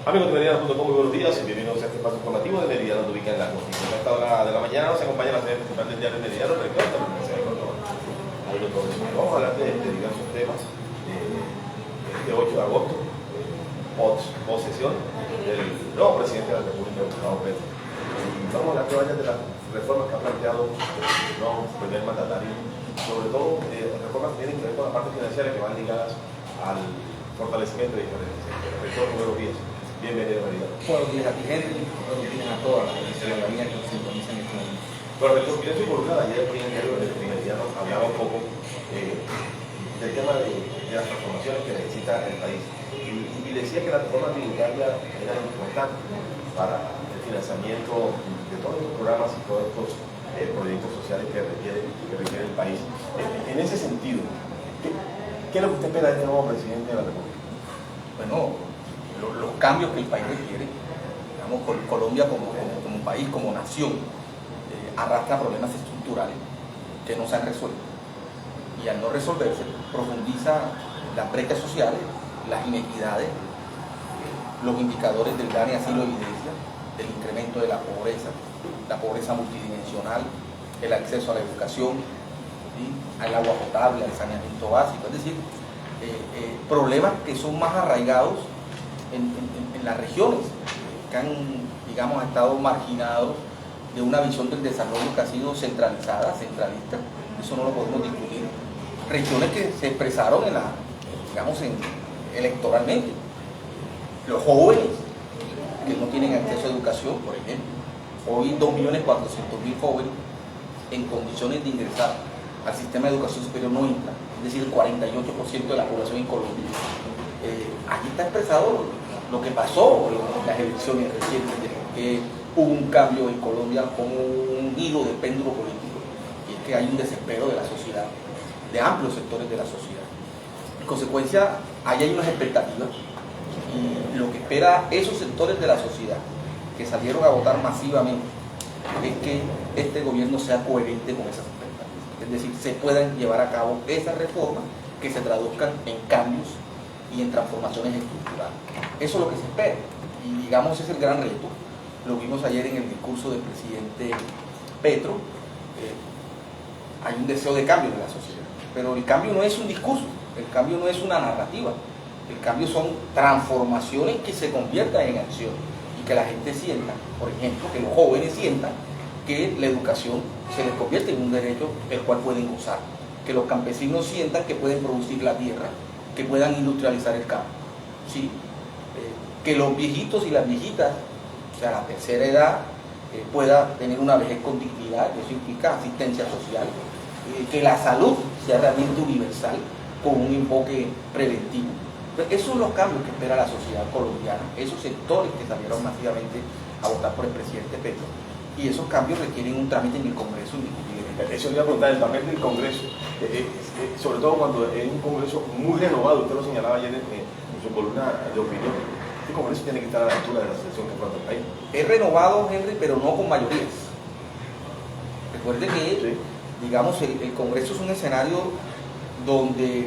Amigos de Meridiano.com, muy buenos días y bienvenidos a este espacio informativo de Meridiano que ubica en las noticias. A esta hora de la mañana nos acompaña la sede principal del diario Meridiano, Ricardo, la Universidad de Córdoba. Ahí lo todo. Vamos a hablar de diversos temas. Este 8 de agosto, posesión del nuevo presidente de la República, Gustavo Petro. Y vamos a hablar de varias de las reformas que ha planteado el nuevo primer mandatario, sobre todo reformas que tienen que ver con la parte financiera que van ligadas al fortalecimiento de diferentes sectores. Rector, buenos días. Bienvenido, Meridiano. Buenos días a ti, Henry. Buenos días a toda la ciudadanía que nos sintoniza en este momento. Bueno, rector, yo estoy involucrado ayer aquí en el diario de Meridiano, hablaba un poco del tema de las transformaciones que necesita el país. Y decía que la reforma tributaria era importante para el financiamiento de todos estos programas y todos estos proyectos sociales que requiere el país. En ese sentido, ¿qué es lo que usted espera de este nuevo presidente de la República? Bueno, los cambios que el país requiere, digamos, Colombia como país, como nación, arrastra problemas estructurales que no se han resuelto. Y al no resolverse, profundiza las brechas sociales, las inequidades, los indicadores del DANE así lo evidencian, del incremento de la pobreza multidimensional, el acceso a la educación, ¿sí?, al agua potable, al saneamiento básico, es decir, problemas que son más arraigados en las regiones, que han, digamos, estado marginados de una visión del desarrollo que ha sido centralizada, centralista. Eso no lo podemos discutir. Regiones que se expresaron electoralmente. Los jóvenes que no tienen acceso a educación, por ejemplo. Hoy 2.400.000 jóvenes en condiciones de ingresar al sistema de educación superior no entran, es decir, el 48% de la población en Colombia. Allí está expresado lo que pasó en las elecciones recientes, que hubo un cambio en Colombia como un hilo de péndulo político, y es que hay un desespero de la sociedad, de amplios sectores de la sociedad. En consecuencia, ahí hay unas expectativas, y lo que espera esos sectores de la sociedad que salieron a votar masivamente es que este gobierno sea coherente con esas expectativas, es decir, se puedan llevar a cabo esas reformas que se traduzcan en cambios y en transformaciones estructurales. Eso es lo que se espera, y digamos ese es el gran reto. Lo vimos ayer en el discurso del presidente Petro. Hay un deseo de cambio en la sociedad, pero el cambio no es un discurso, el cambio no es una narrativa, el cambio son transformaciones que se conviertan en acción y que la gente sienta, por ejemplo, que los jóvenes sientan que la educación se les convierte en un derecho el cual pueden gozar, que los campesinos sientan que pueden producir la tierra, que puedan industrializar el campo, ¿sí? Que los viejitos y las viejitas, o sea, la tercera edad, pueda tener una vejez con dignidad, eso implica asistencia social, que la salud sea realmente universal con un enfoque preventivo. Esos son los cambios que espera la sociedad colombiana, esos sectores que salieron masivamente a votar por el presidente Petro, y esos cambios requieren un trámite en el Congreso indiscutiblemente. Eso le iba a preguntar, el papel del Congreso, sobre todo cuando es un Congreso muy renovado, usted lo señalaba ayer en su columna de opinión. Este Congreso tiene que estar a la altura de la situación que afronta el país. Es renovado, Henry, pero no con mayorías. Recuerde que, sí, digamos, el Congreso es un escenario donde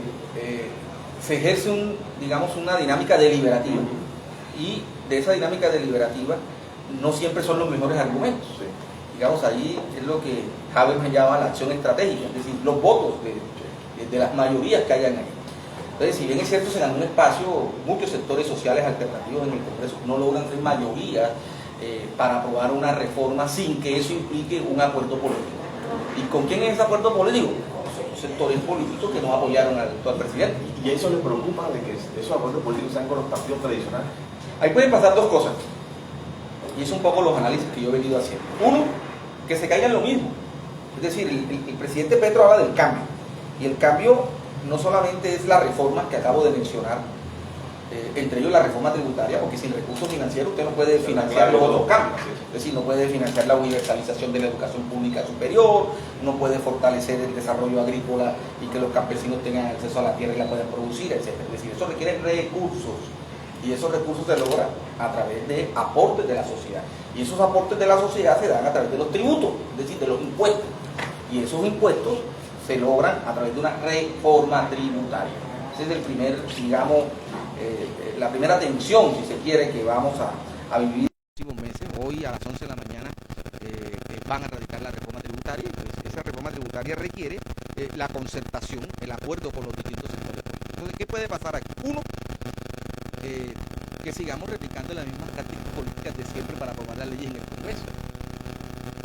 se ejerce una dinámica deliberativa, y de esa dinámica deliberativa no siempre son los mejores argumentos. Sí. Digamos, ahí es lo que Habermas llama la acción estratégica, es decir, los votos de las mayorías que hayan ahí. Entonces, si bien es cierto, se dan un espacio, muchos sectores sociales alternativos en el Congreso no logran ser mayoría para aprobar una reforma sin que eso implique un acuerdo político. ¿Y con quién es ese acuerdo político? Con los sectores políticos que no apoyaron al actual presidente. ¿Y eso les preocupa, de que esos acuerdos políticos sean con los partidos tradicionales? Ahí pueden pasar dos cosas, y es un poco los análisis que yo he venido haciendo. Uno, que se caiga en lo mismo. Es decir, el presidente Petro habla del cambio, y el cambio no solamente es la reforma que acabo de mencionar, entre ellos la reforma tributaria, porque sin recursos financieros usted no puede financiar los otros cambios. Es decir, no puede financiar la universalización de la educación pública superior, no puede fortalecer el desarrollo agrícola y que los campesinos tengan acceso a la tierra y la puedan producir, etc. Es decir, eso requiere recursos, y esos recursos se logran a través de aportes de la sociedad, y esos aportes de la sociedad se dan a través de los tributos, es decir, de los impuestos, y esos impuestos se logran a través de una reforma tributaria. Ese es el primer, digamos, la primera tensión, si se quiere, que vamos a vivir en los próximos meses. Hoy a las 11 de la mañana van a radicar la reforma tributaria. Entonces, esa reforma tributaria requiere la concertación, el acuerdo con los distintos sectores políticos. Entonces, ¿qué puede pasar aquí? Uno, que sigamos replicando las mismas tácticas políticas de siempre para aprobar las leyes en el Congreso.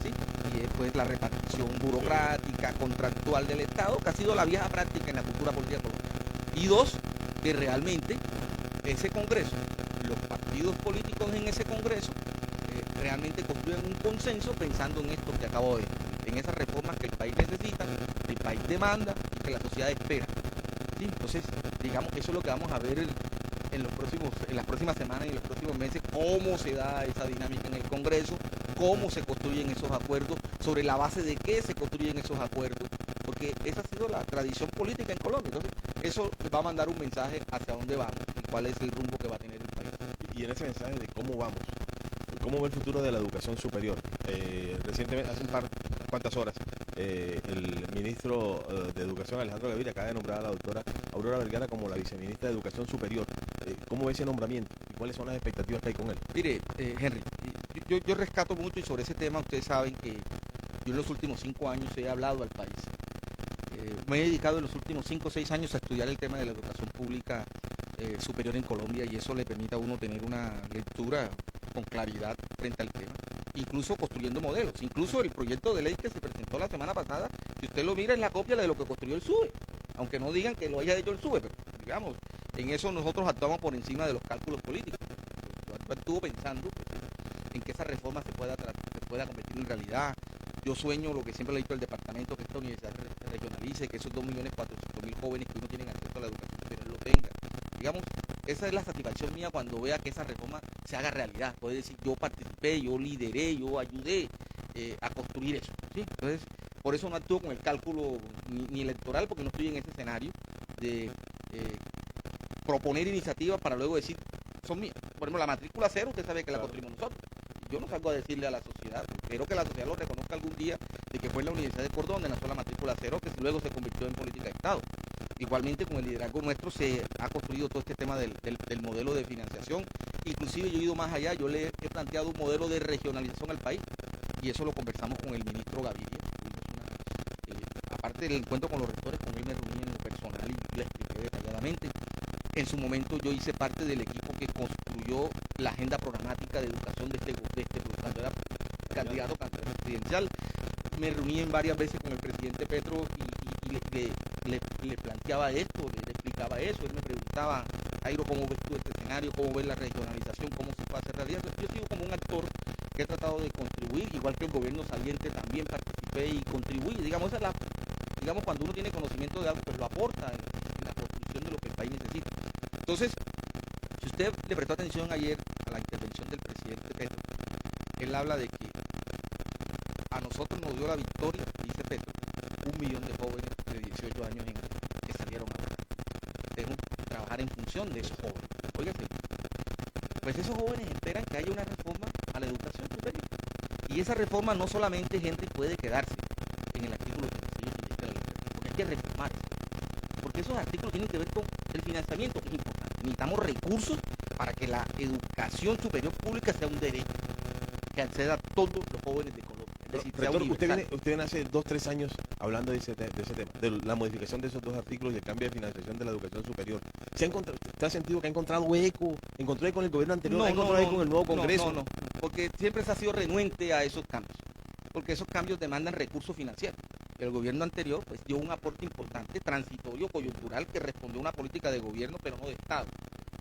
¿Sí? Y pues la repartición burocrática, contractual del Estado, que ha sido la vieja práctica en la cultura política colombiana. Y dos, que realmente ese Congreso, los partidos políticos en ese Congreso, realmente construyan un consenso pensando en esto que acabo de decir, en esas reformas que el país necesita, el país demanda y que la sociedad espera. ¿Sí? Entonces, digamos que eso es lo que vamos a ver en las próximas semanas y en los próximos meses, cómo se da esa dinámica en el Congreso, cómo se construyen esos acuerdos, sobre la base de qué se construyen esos acuerdos, porque esa ha sido la tradición política en Colombia. Entonces, eso va a mandar un mensaje hacia dónde vamos y cuál es el rumbo que va a tener el país. Y en ese mensaje de cómo vamos, cómo ve el futuro de la educación superior. Recientemente, hace cuantas horas, el ministro de Educación, Alejandro Gaviria, acaba de nombrar a la doctora Aurora Vergara como la viceministra de Educación Superior. ¿Cómo ve ese nombramiento y cuáles son las expectativas que hay con él? Mire, Henry, yo rescato mucho y sobre ese tema ustedes saben que yo en los últimos 5 años he hablado al país. Me he dedicado en los últimos 5 o 6 años a estudiar el tema de la educación pública superior en Colombia, y eso le permite a uno tener una lectura con claridad frente al tema, incluso construyendo modelos. Incluso el proyecto de ley que se presentó la semana pasada, si usted lo mira, es la copia de lo que construyó el SUBE, aunque no digan que lo haya hecho el SUBE, pero digamos, en eso nosotros actuamos por encima de los cálculos políticos. Yo estuve pensando en que esa reforma se pueda convertir en realidad. Yo sueño lo que siempre le he dicho al departamento, que esta universidad se regionalice, que esos 2.400.000 jóvenes que hoy no tienen acceso a la educación superior lo tengan. Digamos, esa es la satisfacción mía cuando vea que esa reforma se haga realidad. Puede decir, yo participé, yo lideré, yo ayudé a construir eso. ¿Sí? Entonces, por eso no actúo con el cálculo ni electoral, porque no estoy en ese escenario de proponer iniciativas para luego decir, son mías. Por ejemplo, la matrícula cero, usted sabe que la construimos nosotros. Yo no salgo a decirle a la sociedad, espero que la sociedad lo reconozca algún día, de que fue en la Universidad de Córdoba donde nació la matrícula cero, que luego se convirtió en política de Estado. Igualmente, con el liderazgo nuestro se ha construido todo este tema del modelo de financiación. Inclusive yo he ido más allá, yo le he planteado un modelo de regionalización al país, y eso lo conversamos con el ministro Gaviria. Aparte del encuentro con los rectores, con él me reuní en lo personal y le expliqué detalladamente. En su momento yo hice parte del equipo que construyó la agenda programática de educación de este cuando era candidato presidencial. Me reuní en varias veces con el presidente Petro y le planteaba esto, le explicaba eso. Él me preguntaba, Jairo, ¿cómo ves tú este escenario? ¿Cómo ves la regionalización? ¿Cómo se puede hacer realidad? Yo he sido como un actor que he tratado de contribuir, igual que el gobierno saliente también participé y contribuí. Digamos, cuando uno tiene conocimiento de algo, pues lo aporta en la construcción de lo que el país necesita. Entonces, si usted le prestó atención ayer a la intervención del presidente Petro, él habla de que a nosotros nos dio la victoria, dice Petro, 1 millón de jóvenes de 18 años que salieron a votar. Debemos trabajar en función de esos jóvenes. Óigase, pues esos jóvenes esperan que haya una reforma a la educación superior. Y esa reforma no solamente, gente, puede quedarse en el artículo 36 de la ley, porque hay que reformar. Porque esos artículos tienen que ver con el financiamiento, que es importante. Necesitamos recursos para que la educación superior pública sea un derecho que acceda a todos los jóvenes de Colombia. Es decir, Rector, usted viene hace 2 o 3 años hablando de ese tema, de la modificación de esos 2 artículos y el cambio de financiación de la educación superior. ¿Usted ha sentido que ha encontrado eco? ¿Encontró eco en el gobierno anterior? ¿Ha encontrado eco en el nuevo Congreso? No, porque siempre se ha sido renuente a esos cambios, porque esos cambios demandan recursos financieros. El gobierno anterior pues dio un aporte importante, transitorio, coyuntural, que respondió a una política de gobierno, pero no de Estado.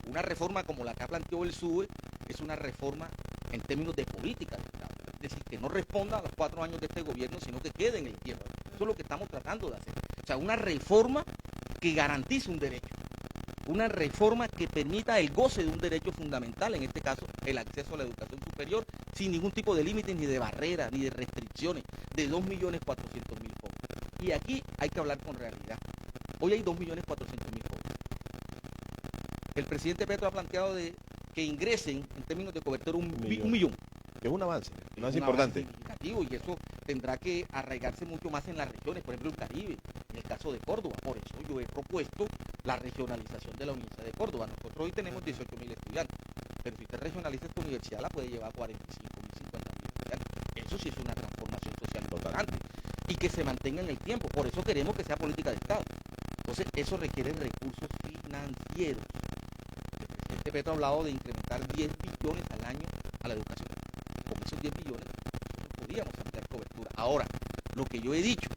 Una reforma como la que ha planteado el SUBE es una reforma en términos de política de Estado. Es decir, que no responda a los 4 años de este gobierno, sino que quede en el tiempo. Eso es lo que estamos tratando de hacer. O sea, una reforma que garantice un derecho. Una reforma que permita el goce de un derecho fundamental, en este caso el acceso a la educación superior, sin ningún tipo de límites, ni de barreras, ni de restricciones, de 2.400.000 jóvenes. Y aquí hay que hablar con realidad. Hoy hay 2.400.000 jóvenes. El presidente Petro ha planteado que ingresen en términos de cobertura un millón. Que es un avance importante. Significativo, y eso tendrá que arraigarse mucho más en las regiones, por ejemplo el Caribe, en el caso de Córdoba. Por eso yo he propuesto la regionalización de la Universidad de Córdoba. Nosotros hoy tenemos 18.000 estudiantes, pero si usted regionaliza esta universidad la puede llevar a 45.000, 50.000 estudiantes. Eso sí es una transformación social importante y que se mantenga en el tiempo. Por eso queremos que sea política de Estado. Entonces eso requiere recursos financieros. El presidente Petro ha hablado de incrementar 10 billones al año a la educación. Con esos 10 billones nosotros podríamos ampliar cobertura. Ahora, lo que yo he dicho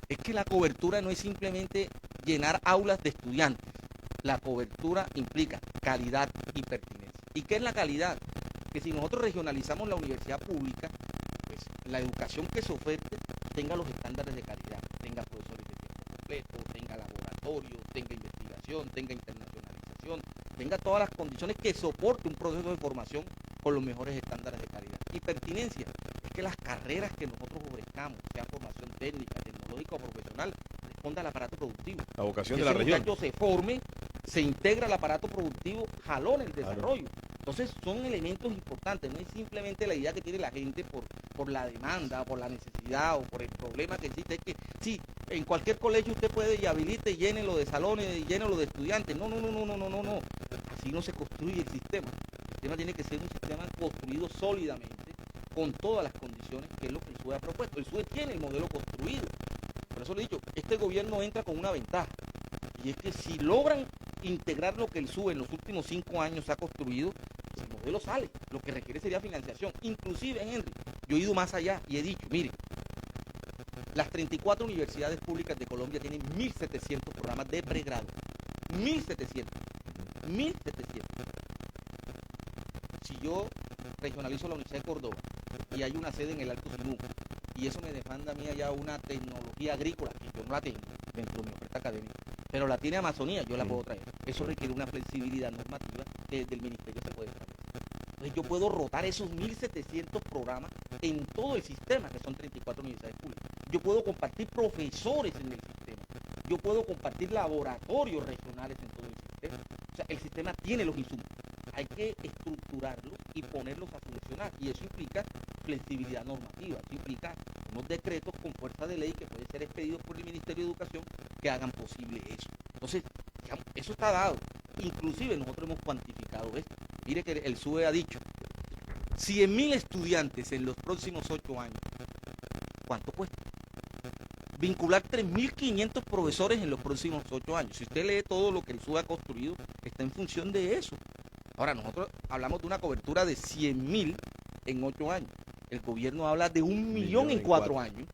es que la cobertura no es simplemente llenar aulas de estudiantes. La cobertura implica calidad y pertinencia. ¿Y qué es la calidad? Que si nosotros regionalizamos la universidad pública, pues la educación que se ofrece tenga los estándares de calidad, tenga profesores de tiempo completo, tenga laboratorio, tenga investigación, tenga internacionalización, tenga todas las condiciones que soporte un proceso de formación con los mejores estándares de calidad. Y pertinencia es que las carreras que nosotros ofrezcamos, sea formación técnica, tecnológica o profesional, responda al aparato productivo. La vocación que de la región. muchacho se forme, se integra al aparato productivo, jalón el desarrollo. Entonces son elementos importantes, no es simplemente la idea que tiene la gente por la demanda, por la necesidad o por el problema que existe. Es que sí, en cualquier colegio usted puede y habilite, llénelo de salones, llénelo de estudiantes. No. Así no se construye el sistema. El sistema tiene que ser un sistema construido sólidamente, con todas las condiciones, que es lo que el SUE ha propuesto. El SUE tiene el modelo construido. Por eso le he dicho, este gobierno entra con una ventaja. Y es que si logran integrar lo que el SUE en los últimos 5 años ha construido, pues el modelo sale. Lo que requiere sería financiación. Inclusive, Henry, yo he ido más allá y he dicho, mire, las 34 universidades públicas de Colombia tienen 1.700 programas de pregrado. 1.700. Si yo regionalizo la Universidad de Córdoba y hay una sede en el Alto Sinú, y eso me demanda a mí allá una tecnología agrícola, que yo no la tengo dentro de mi oferta académica, pero la tiene Amazonía, yo la puedo traer. Eso requiere una flexibilidad normativa que desde el ministerio se puede establecer. Entonces yo puedo rotar esos 1.700 programas en todo el sistema, que son 34 universidades públicas. Yo puedo compartir profesores en el sistema. Yo puedo compartir laboratorios regionales en todo el sistema. O sea, el sistema tiene los insumos. Hay que estructurarlos y ponerlos a funcionar. Y eso implica flexibilidad normativa. Eso implica unos decretos con fuerza de ley que pueden ser expedidos por el Ministerio de Educación que hagan posible eso. Entonces, digamos, eso está dado. Inclusive nosotros hemos cuantificado esto. Mire que el SUE ha dicho 100.000 estudiantes en los próximos 8 años. ¿Cuánto cuesta? Vincular 3.500 profesores en los próximos 8 años. Si usted lee todo lo que el SUE ha construido, está en función de eso. Ahora, nosotros hablamos de una cobertura de 100.000 en 8 años. El gobierno habla de 1.000.000 en 4 años.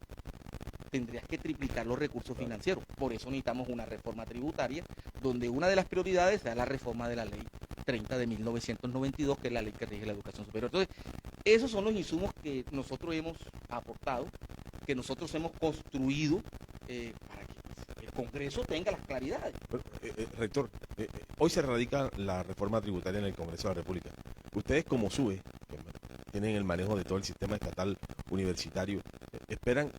Tendrías que triplicar los recursos financieros. Por eso necesitamos una reforma tributaria, donde una de las prioridades sea la reforma de la ley 30 de 1992, que es la ley que rige la educación superior. Entonces, esos son los insumos que nosotros hemos aportado, que nosotros hemos construido para que el Congreso tenga las claridades. Pero, rector, hoy se radica la reforma tributaria en el Congreso de la República. Ustedes como SUE, que tienen el manejo de todo el sistema estatal universitario, esperan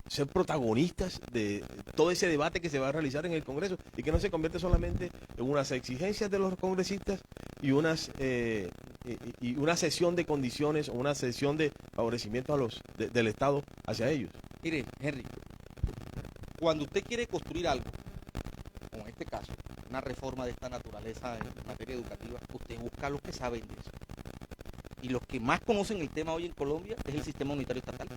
ser protagonistas de todo ese debate que se va a realizar en el Congreso y que no se convierte solamente en unas exigencias de los congresistas y una cesión de condiciones o una cesión de favorecimiento a del Estado hacia ellos. Mire, Henry, cuando usted quiere construir algo, como en este caso, una reforma de esta naturaleza en materia educativa, usted busca a los que saben de eso. Y los que más conocen el tema hoy en Colombia es el sistema unitario estatal.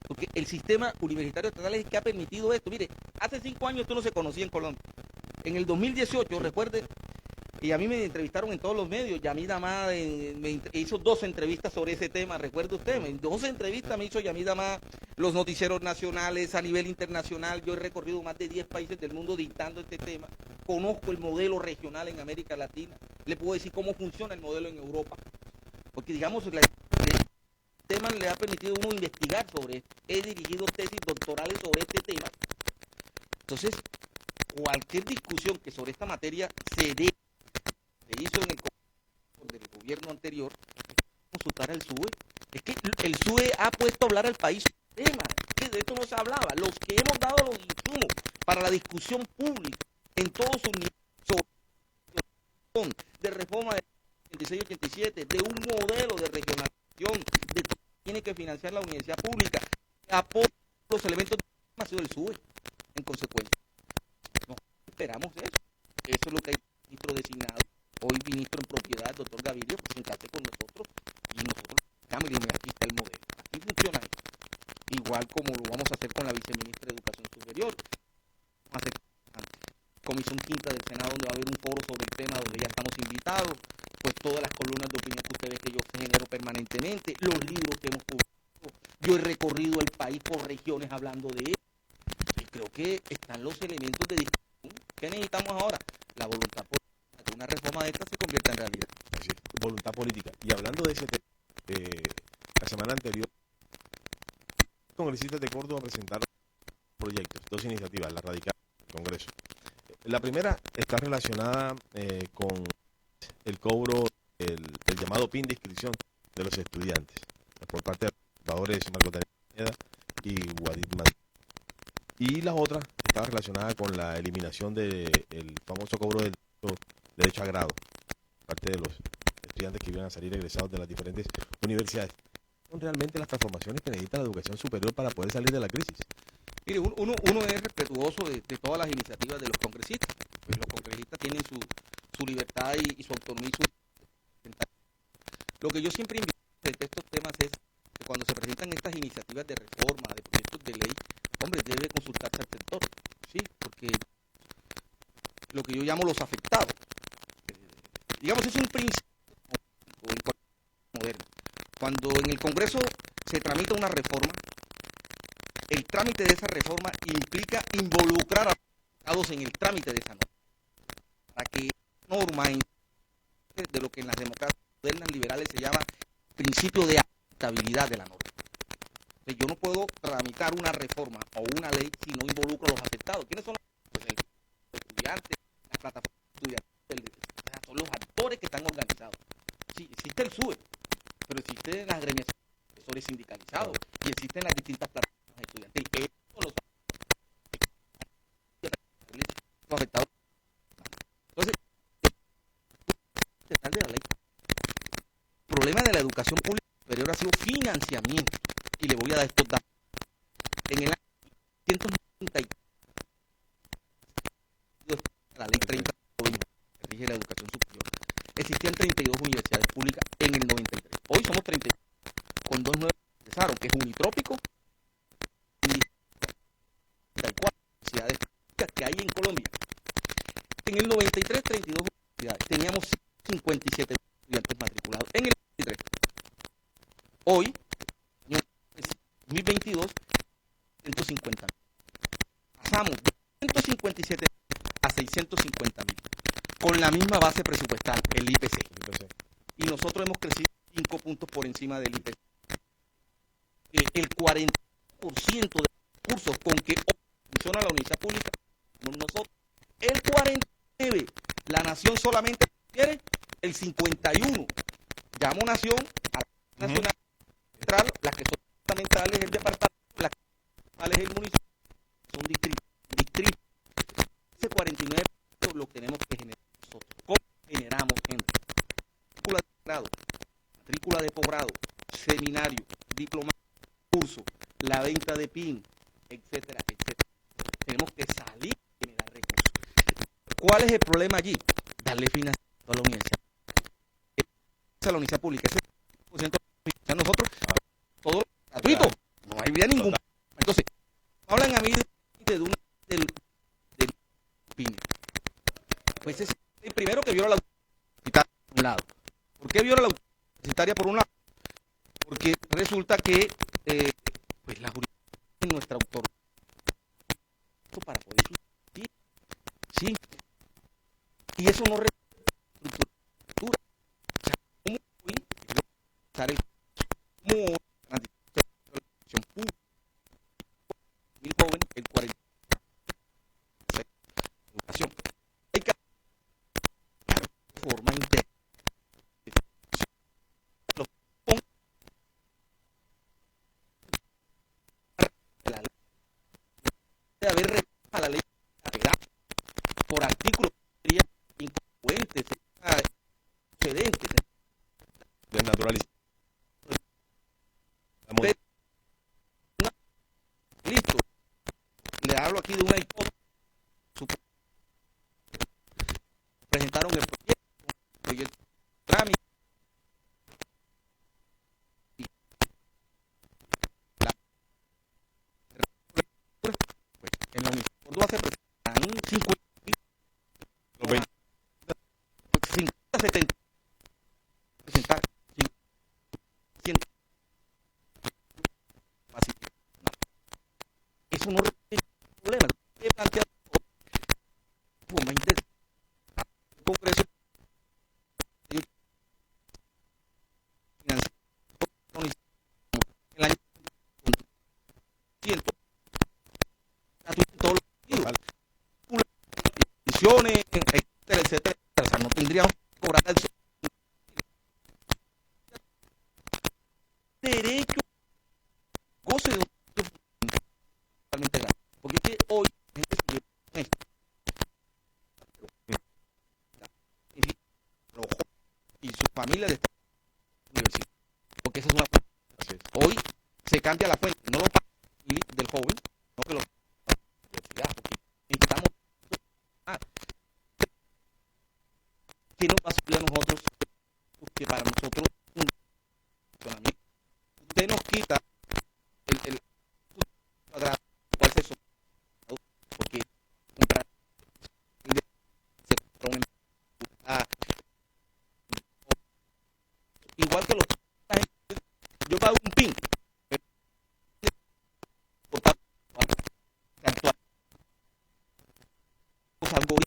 Porque el sistema universitario estatal es el que ha permitido esto. Mire, hace 5 años esto no se conocía en Colombia. En el 2018, recuerde, y a mí me entrevistaron en todos los medios, Yamid Amá me hizo 2 entrevistas sobre ese tema, recuerde usted, 12 entrevistas me hizo Yamid Amá, los noticieros nacionales, a nivel internacional. Yo he recorrido más de 10 países del mundo dictando este tema, conozco el modelo regional en América Latina, le puedo decir cómo funciona el modelo en Europa, porque digamos, el tema le ha permitido a uno investigar sobre esto. He dirigido tesis doctorales sobre este tema. Entonces, cualquier discusión que sobre esta materia se hizo en el gobierno anterior, consultar al SUE. Es que el SUE ha puesto a hablar al país tema, que de esto no se hablaba. Los que hemos dado los insumos para la discusión pública en todos sus niveles de reforma de 86-87, de un modelo de regionalización, de que tiene que financiar la universidad pública, apoya los elementos de ha sido el SUE. En consecuencia, no esperamos eso. Eso es lo que hay ministro designado, hoy ministro en propiedad, el doctor Gaviria, pues sentarse con nosotros y nosotros explicamos y dijimos, aquí está el modelo. Así funciona esto. Igual como lo vamos a hacer con la viceministra de Educación Superior. Vamos a hacer Comisión Quinta del Senado, donde va a haber un foro sobre el tema, donde ya estamos invitados. Pues todas las columnas de opinión que usted ve que yo genero permanentemente, los libros que hemos publicado. Yo he recorrido el país por regiones hablando de él. Y creo que están los elementos de discusión. ¿Qué necesitamos ahora? La voluntad política, que una reforma de esta se convierta en realidad. Así es, voluntad política. Y hablando de ese tema, la semana anterior, congresistas de Córdoba presentaron proyectos, dos iniciativas, la radical del Congreso. La primera está relacionada con el cobro del llamado PIN de inscripción de los estudiantes por parte de los fundadores Marco Taneda y Guadid Mantilla. Y la otra estaba relacionada con la eliminación del famoso cobro del derecho a grado por parte de los estudiantes que iban a salir egresados de las diferentes universidades. ¿Son realmente las transformaciones que necesita la educación superior para poder salir de la crisis? Mire, uno es respetuoso de todas las iniciativas de los congresistas. Pues los congresistas tienen su libertad y su autonomía y su... Lo que yo siempre invito de estos temas es que cuando se presentan estas iniciativas de reforma, de proyectos de ley, hombre, debe consultarse al sector, ¿sí? Porque lo que yo llamo los afectados, digamos, es un principio moderno. Cuando en el Congreso se tramita una reforma, el trámite de esa reforma implica involucrar a los afectados en el trámite de esa norma, para que norma de lo que en las democracias modernas liberales se llama principio de aplicabilidad de la norma. Entonces, yo no puedo tramitar una reforma o una ley si no involucro a los afectados. ¿Quiénes son los estudiantes, las plataformas estudiantiles? Son los actores que están organizados. Sí, existe el SUE, pero existen las agremiaciones de profesores sindicalizados y existen las distintas plataformas estudiantiles. Los afectados. Entonces, de la ley. El problema de la educación pública superior ha sido financiamiento. Y le voy a dar estos datos. En el año 1993, la ley 30 que rige la educación superior, existían 32 universidades públicas en el 93. Hoy somos 32, con dos nuevas que empezaron, que es Unitrópico y 34 universidades públicas que hay en Colombia. En el 93, 32 universidades. Teníamos 57 estudiantes matriculados en el 93. Hoy, 2022, 150.000. Pasamos de 157 a 650.000, con la misma base presupuestal, el IPC. Y nosotros hemos crecido 5 puntos por encima del IPC. El 40% de los recursos con que funciona la universidad pública, nosotros, el 49%, la nación solamente quiere el 51%. Llamo nación a la nacional central, las que son fundamentales el departamento, las que son fundamentales el municipio, son distritos. Ese 49% lo tenemos que generar nosotros. ¿Cómo generamos gente? Matrícula de grado, matrícula de posgrado, seminario, diplomado, curso, la venta de PIN, etcétera, etcétera. Tenemos que salir y generar recursos. ¿Cuál es el problema allí? Darle financiamiento a la universidad. A la universidad pública. Ese 100% de nosotros, todo gratuito. No había ningún. Entonces, hablan a mí de una del PIN. Pues es el primero que viola la universitaria por un lado. ¿Por qué viola la universitaria por un lado? Porque resulta que pues la jurisdicción es nuestra autoridad para poder subsistir. Sí. Y eso no estructura. O sea, ¿cómo voy a usar el como la educación pública? Mil jóvenes, el 40% educación. Hay que de forma interna. La ley de haber reforma a la ley por artículo sería incongruente, sería excedente. Desnaturalizar. Listo. Le hablo aquí de una hipótesis. derecho, goce de un totalmente grande. Porque es que hoy la gente se lleva con esto. Los jóvenes y su familia de esta universidad. Porque esa es una fuente. Hoy se cambia la fuente, no lo paga del joven, no que lo paga la universidad, porque necesitamos que nos va a suplir a nosotros, porque para nosotros un funcionamiento. Usted nos quita el cuadrado, cuál se supone, porque comprar se compra igual que los yo pago un PIN los algoritmos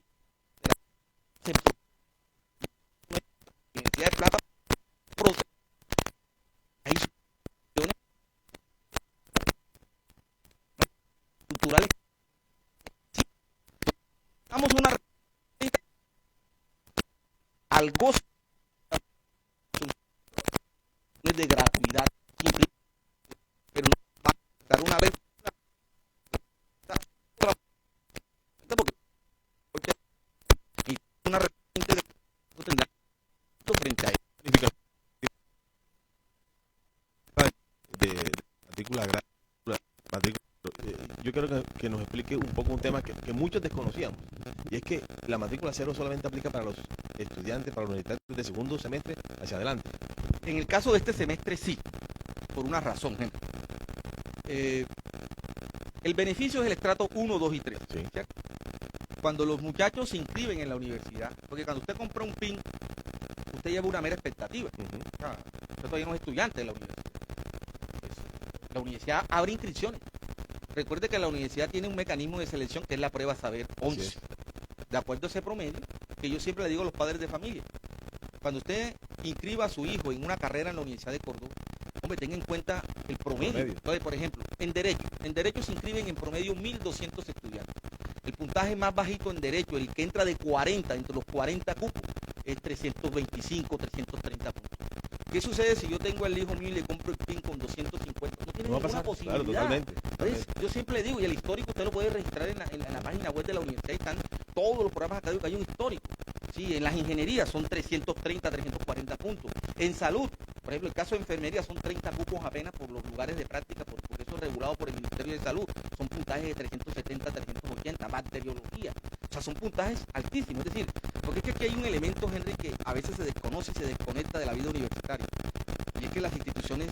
de plata hay soluciones culturales. Damos una al gozo de gratuidad simple, pero no va a dar una vez porque una repente de no tendrá frente a de matrícula, yo quiero que nos explique un poco un tema que muchos desconocíamos, y es que la matrícula cero solamente aplica para los estudiantes, para los universitarios de segundo semestre hacia adelante. En el caso de este semestre sí, por una razón, gente. El beneficio es el estrato 1, 2 y 3. Sí. ¿Cierto? Cuando los muchachos se inscriben en la universidad, porque cuando usted compra un PIN, usted lleva una mera expectativa. Usted todavía no es estudiante de la universidad. Pues, la universidad abre inscripciones. Recuerde que la universidad tiene un mecanismo de selección que es la prueba Saber 11. De acuerdo a ese promedio, que yo siempre le digo a los padres de familia, cuando usted inscriba a su hijo en una carrera en la Universidad de Córdoba, hombre, tenga en cuenta el promedio. Entonces, por ejemplo, en Derecho se inscriben en promedio 1.200 estudiantes. El puntaje más bajito en Derecho, el que entra de 40, entre los 40 cupos, es 325, 330 puntos. ¿Qué sucede si yo tengo al hijo mío y le compro el PIN con 250? No tiene ninguna posibilidad. Claro, totalmente. Entonces, yo siempre digo, y el histórico usted lo puede registrar en la página web de la universidad, están todos los programas académicos, hay un histórico. Sí, en las ingenierías son 330, 340 puntos. En salud, por ejemplo, el caso de enfermería son 30 cupos apenas por los lugares de práctica, porque eso es regulado por el Ministerio de Salud. Son puntajes de 370, 380, bacteriología. O sea, son puntajes altísimos. Es decir, porque es que aquí hay un elemento, Henry, que a veces se desconoce y se desconecta de la vida universitaria. Y es que las instituciones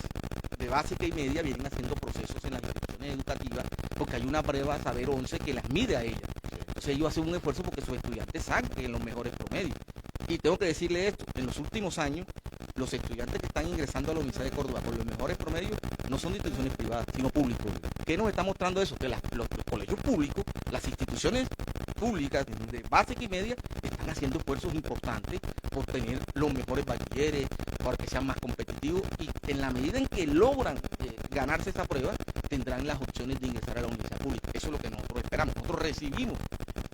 de básica y media vienen haciendo procesos en las instituciones educativas, porque hay una prueba Saber 11 que las mide a ellas. Entonces ellos hacen un esfuerzo porque sus estudiantes saquen los mejores promedios. Y tengo que decirle esto, en los últimos años, los estudiantes que están ingresando a la Universidad de Córdoba por los mejores promedios no son de instituciones privadas, sino públicos. ¿Qué nos está mostrando eso? Que los colegios públicos, las instituciones públicas de básica y media, están haciendo esfuerzos importantes por tener los mejores bachilleres, para que sean más competitivos, y en la medida en que logran ganarse esa prueba, tendrán las opciones de ingresar a la universidad pública. Eso es lo que nosotros esperamos. Nosotros recibimos,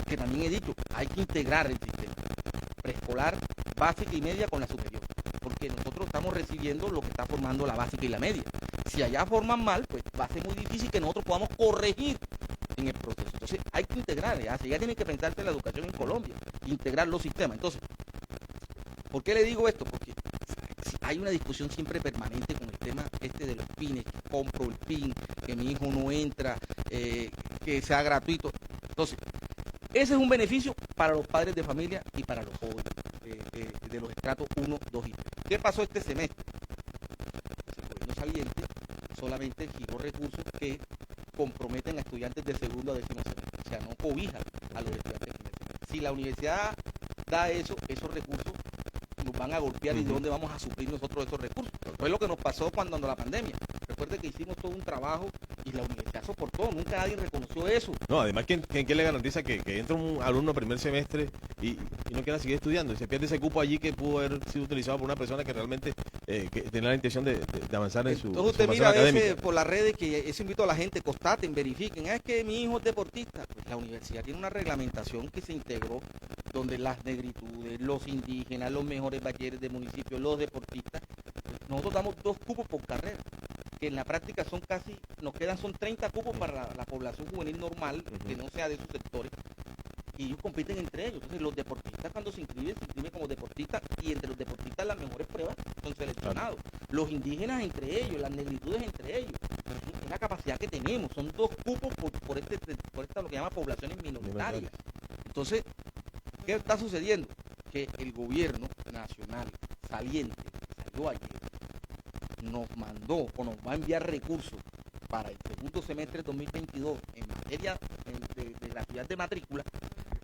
que también he dicho, hay que integrar el sistema preescolar, básica y media con la superior, porque nosotros estamos recibiendo lo que está formando la básica y la media. Si allá forman mal, pues va a ser muy difícil que nosotros podamos corregir en el proceso. Entonces hay que integrar, ya tiene que pensarse la educación en Colombia, integrar los sistemas. Entonces, ¿por qué le digo esto? Porque hay una discusión siempre permanente con el tema de los pines, que compro el pin, que mi hijo no entra, que sea gratuito. Entonces, ese es un beneficio para los padres de familia y para los jóvenes de los estratos 1, 2 y 3. ¿Qué pasó este semestre? El gobierno saliente solamente giró recursos que comprometen a estudiantes de segundo a décimo semestre, o sea, no cobija a los estudiantes de primer semestre. Si la universidad da esos recursos, nos van a golpear. ¿Y de dónde vamos a suplir nosotros esos recursos? Fue lo que nos pasó cuando la pandemia. Recuerde que hicimos todo un trabajo y la universidad soportó, nunca nadie reconoció eso. No, además, ¿quién le garantiza que entra un alumno primer semestre y no quiera seguir estudiando? Y se pierde ese cupo allí que pudo haber sido utilizado por una persona que realmente que tenía la intención de avanzar en su Entonces usted mira a veces por las redes, que eso invito a la gente, constaten, verifiquen, es que mi hijo es deportista. Pues la universidad tiene una reglamentación que se integró, donde las negritudes, los indígenas, los mejores bachilleres del municipio, los deportistas, pues nosotros damos 2 cupos por carrera, que en la práctica son 30 cupos para la población juvenil normal, que no sea de esos sectores, y ellos compiten entre ellos. Entonces los deportistas cuando se inscriben como deportistas, y entre los deportistas las mejores pruebas son seleccionados. Los indígenas entre ellos, las negritudes entre ellos. Es la capacidad que tenemos, son 2 cupos por esta lo que llama poblaciones minoritarias. Entonces, ¿qué está sucediendo? Que el gobierno nacional saliente, que salió ayer, nos mandó o nos va a enviar recursos para el segundo semestre de 2022 en materia de la actividad de matrícula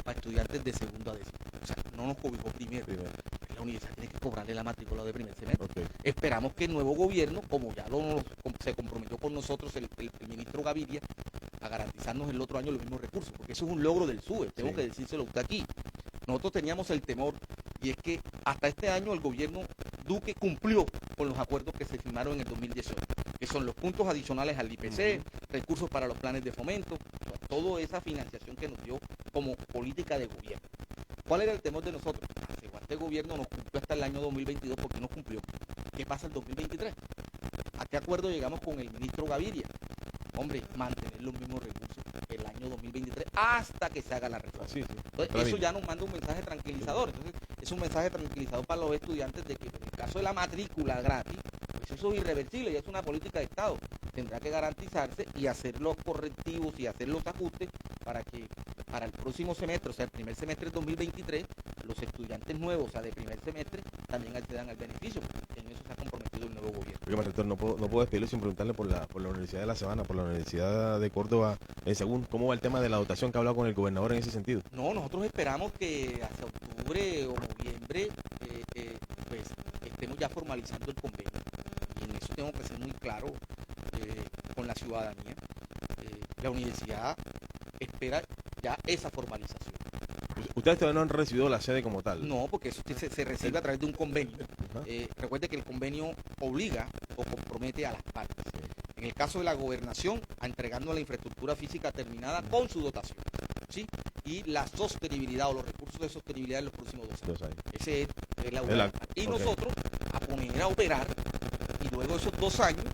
para estudiantes de segundo a décimo. O sea, no nos cobijó primero. La universidad tiene que cobrarle la matrícula de primer semestre. Okay. Esperamos que el nuevo gobierno, como ya se comprometió con nosotros el ministro Gaviria, a garantizarnos el otro año los mismos recursos, porque eso es un logro del SUBE, tengo que decírselo a usted aquí. Nosotros teníamos el temor, y es que hasta este año el gobierno Duque cumplió con los acuerdos que se firmaron en el 2018, que son los puntos adicionales al IPC, recursos para los planes de fomento, toda esa financiación que nos dio como política de gobierno. ¿Cuál era el temor de nosotros? Este gobierno nos cumplió hasta el año 2022, ¿por qué nos cumplió? ¿Qué pasa el 2023? ¿A qué acuerdo llegamos con el ministro Gaviria? Hombre, mantener los mismos recursos el año 2023 hasta que se haga la reforma. Entonces, eso ya nos manda un mensaje tranquilizador. Entonces, es un mensaje tranquilizador para los estudiantes de que en el caso de la matrícula gratis, pues eso es irreversible, ya es una política de Estado. Tendrá que garantizarse y hacer los correctivos y hacer los ajustes para que para el próximo semestre, o sea, el primer semestre del 2023, los estudiantes nuevos, o sea, de primer semestre, también accedan al beneficio, porque en eso se ha comprometido el nuevo gobierno. Oiga, rector, no puedo despedirlo sin preguntarle por la Universidad de La Sabana, por la Universidad de Córdoba, según cómo va el tema de la dotación que ha hablado con el gobernador en ese sentido. No, nosotros esperamos que hacia octubre o noviembre pues estemos ya formalizando el convenio, y en eso tengo que ser muy claro con la ciudadanía. La universidad espera ya esa formalización. ¿Ustedes todavía no han recibido la sede como tal? No, porque eso se recibe a través de un convenio. Recuerde que el convenio obliga o compromete a las partes. En el caso de la gobernación, a entregarnos la infraestructura física terminada con su dotación, ¿sí? Y la sostenibilidad o los recursos de sostenibilidad en los próximos 2 años. Ese es la y nosotros a poner a operar, y luego de esos 2 años,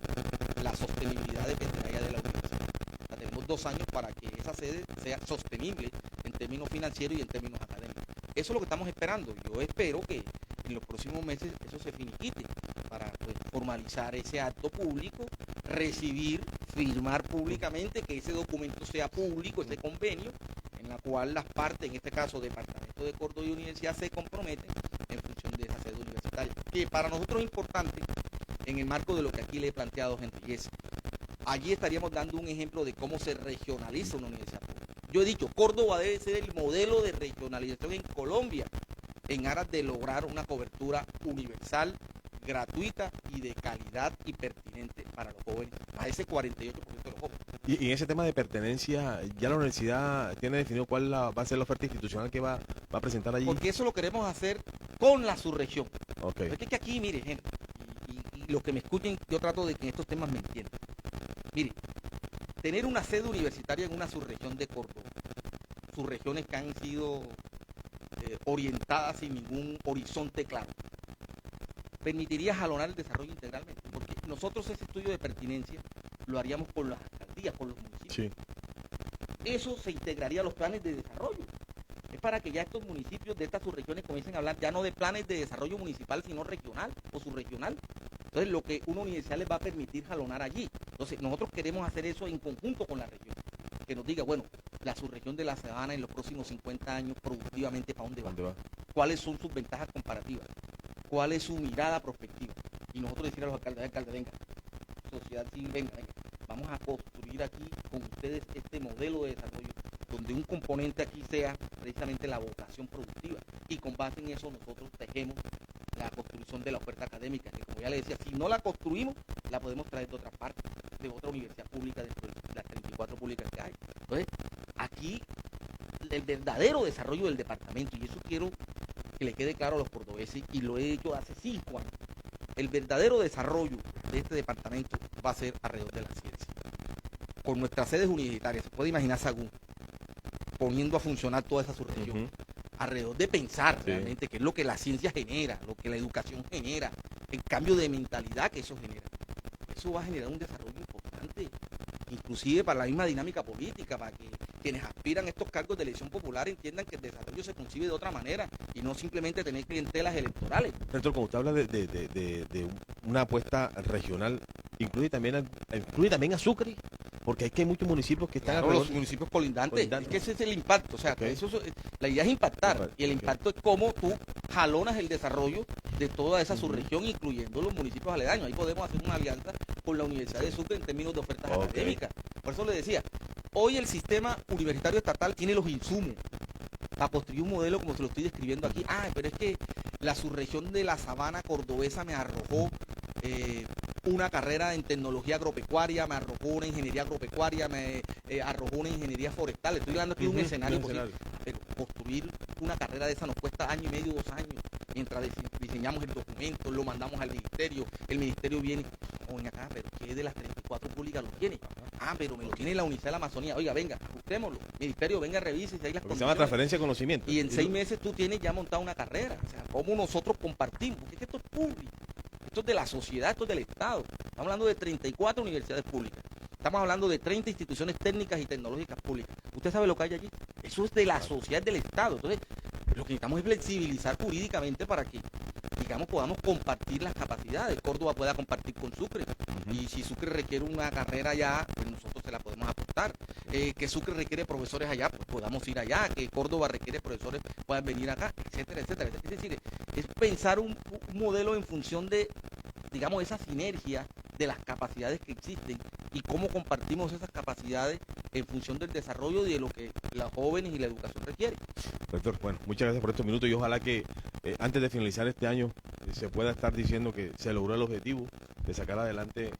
la sostenibilidad dependerá ya de la universidad. O sea, tenemos 2 años para que esa sede sea sostenible en términos financieros y en términos académicos. Eso es lo que estamos esperando. Yo espero que en los próximos meses eso se finiquite para pues, formalizar ese acto público, firmar públicamente, que ese documento sea público, ese convenio, en la cual las partes, en este caso Departamento de Córdoba y Universidad, se comprometen en función de esa sede universitaria, que para nosotros es importante en el marco de lo que aquí le he planteado, Henry, y es, allí estaríamos dando un ejemplo de cómo se regionaliza una universidad pública. Yo he dicho, Córdoba debe ser el modelo de regionalización en Colombia, en aras de lograr una cobertura universal, gratuita y de calidad y pertinente para los jóvenes, a ese 48% de los jóvenes. Y en ese tema de pertenencia, ¿ya la universidad tiene definido cuál va a ser la oferta institucional que va a presentar allí? Porque eso lo queremos hacer con la subregión. Okay. Es que aquí, mire, gente, y los que me escuchen, yo trato de que en estos temas me entiendan. Mire, tener una sede universitaria en una subregión de Córdoba, subregiones que han sido orientadas sin ningún horizonte claro, permitiría jalonar el desarrollo integralmente, porque nosotros ese estudio de pertinencia lo haríamos con las alcaldías, con los municipios. Sí. Eso se integraría a los planes de desarrollo. Es para que ya estos municipios de estas subregiones comiencen a hablar ya no de planes de desarrollo municipal, sino regional o subregional. Entonces, lo que una universidad les va a permitir jalonar allí. Entonces, nosotros queremos hacer eso en conjunto con la región. Que nos diga, bueno, la subregión de La Sabana en los próximos 50 años productivamente, ¿para dónde va? ¿Cuáles son sus ventajas comparativas? ¿Cuál es su mirada prospectiva? Y nosotros decir a los alcaldes, venga, sociedad civil, venga, vamos a construir aquí con ustedes este modelo de desarrollo, donde un componente aquí sea precisamente la vocación productiva. Y con base en eso nosotros tejemos la construcción de la oferta académica, que como ya le decía, si no la construimos, la podemos traer de otra parte, de otra universidad pública, dentro de las 34 públicas que hay. Entonces, aquí el verdadero desarrollo del departamento, y eso quiero que le quede claro a los cordobeses, y lo he dicho hace 5 años, el verdadero desarrollo de este departamento va a ser alrededor de la ciencia. Con nuestras sedes universitarias, se puede imaginar Sagún poniendo a funcionar toda esa subregión, alrededor de pensar realmente qué es lo que la ciencia genera, lo que la educación genera el cambio de mentalidad que eso genera. Eso va a generar un desarrollo importante, inclusive para la misma dinámica política, para que quienes aspiran a estos cargos de elección popular entiendan que el desarrollo se concibe de otra manera y no simplemente tener clientelas electorales. Rector, cuando usted habla de una apuesta regional, incluye también a Sucre, porque es que hay muchos municipios que están Claro, alrededor. los municipios colindantes. Es que ese es el impacto, o sea, Okay. La idea es impactar, y el Ok. impacto es cómo tú jalonas el desarrollo de toda esa subregión, incluyendo los municipios aledaños. Ahí podemos hacer una alianza con la Universidad de Sucre en términos de ofertas Ok. académicas. Por eso le decía, hoy el sistema universitario estatal tiene los insumos para construir un modelo como se lo estoy describiendo aquí. Pero es que la subregión de la sabana cordobesa me arrojó una carrera en tecnología agropecuaria, me arrojó una ingeniería agropecuaria, me arrojó una ingeniería forestal. Estoy hablando aquí de un escenario posible, pero construir una carrera de esa nos cuesta 1 año y medio, 2 años, mientras diseñamos el documento, lo mandamos al ministerio, el ministerio viene, oye acá, pero ¿qué de las 34 públicas lo tiene? Pero me lo tiene la Universidad de la Amazonía. Oiga, venga, ajustémoslo. Ministerio, venga, revise si hay las Lo que se llama condiciones. transferencia de conocimiento. Y en 6 meses tú tienes ya montada una carrera. O sea, cómo nosotros compartimos, porque es que esto es público, esto es de la sociedad, esto es del Estado. Estamos hablando de 34 universidades públicas. Estamos hablando de 30 instituciones técnicas y tecnológicas públicas. ¿Usted sabe lo que hay allí? Eso es de la sociedad del Estado. Entonces, lo que necesitamos es flexibilizar jurídicamente para que, digamos, podamos compartir las capacidades. Córdoba pueda compartir con Sucre. Y si Sucre requiere una carrera allá, pues nosotros se la podemos aportar. Que Sucre requiere profesores allá, pues podamos ir allá. Que Córdoba requiere profesores, puedan venir acá, etcétera, etcétera. Es decir, es pensar un modelo en función de, digamos, esa sinergia de las capacidades que existen y cómo compartimos esas capacidades en función del desarrollo y de lo que los jóvenes y la educación requieren. Rector, bueno, muchas gracias por estos minutos y ojalá que antes de finalizar este año se pueda estar diciendo que se logró el objetivo de sacar adelante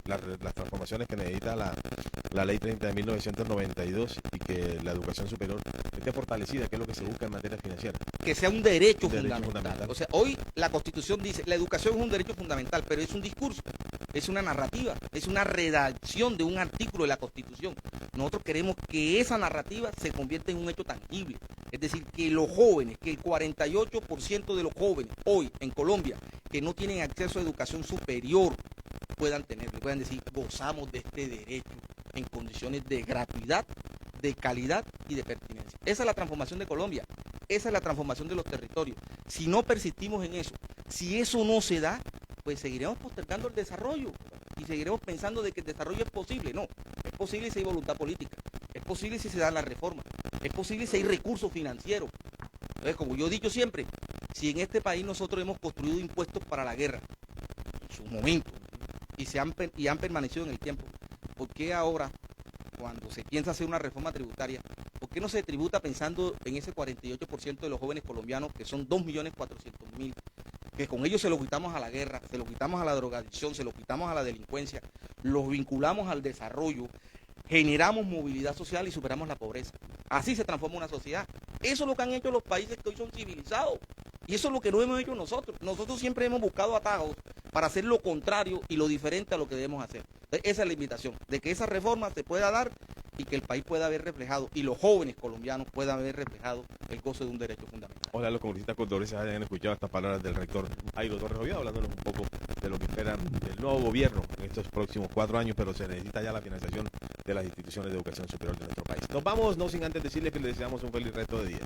las transformaciones que necesita la Ley 30 de 1992 y que la educación superior esté fortalecida, que es lo que se busca en materia financiera. Que sea un derecho, Un derecho fundamental. fundamental. O sea, hoy la Constitución dice, la educación es un derecho fundamental, pero es un discurso, es una narrativa, es una redacción de un artículo de la Constitución. Nosotros queremos que esa narrativa se convierta en un hecho tangible. Es decir, que los jóvenes, que el 48% de los jóvenes hoy en Colombia que no tienen acceso a educación superior puedan tenerlo, puedan decir, gozamos de este derecho en condiciones de gratuidad, de calidad y de pertinencia. Esa es la transformación de Colombia, esa es la transformación de los territorios. Si no persistimos en eso, si eso no se da, pues seguiremos postergando el desarrollo y seguiremos pensando de que el desarrollo es posible. No, es posible si hay voluntad política, es posible si se dan las reformas, es posible si hay recursos financieros. Entonces, como yo he dicho siempre, si en este país nosotros hemos construido impuestos para la guerra, en su momento, y han permanecido en el tiempo, ¿por qué ahora, cuando se piensa hacer una reforma tributaria, por qué no se tributa pensando en ese 48% de los jóvenes colombianos, que son 2.400.000, que con ellos se lo quitamos a la guerra, se lo quitamos a la drogadicción, se lo quitamos a la delincuencia, los vinculamos al desarrollo, generamos movilidad social y superamos la pobreza? Así se transforma una sociedad. Eso es lo que han hecho los países que hoy son civilizados. Y eso es lo que no hemos hecho nosotros. Nosotros siempre hemos buscado atajos para hacer lo contrario y lo diferente a lo que debemos hacer. Entonces, esa es la invitación, de que esa reforma se pueda dar y que el país pueda haber reflejado, y los jóvenes colombianos puedan haber reflejado el goce de un derecho fundamental. Ojalá los congresistas cordobeses hayan escuchado estas palabras del rector Jairo Torres Oviedo, hablándonos un poco de lo que esperan del nuevo gobierno en estos próximos 4 años, pero se necesita ya la financiación de las instituciones de educación superior de nuestro país. Nos vamos, no sin antes decirles que les deseamos un feliz resto de día.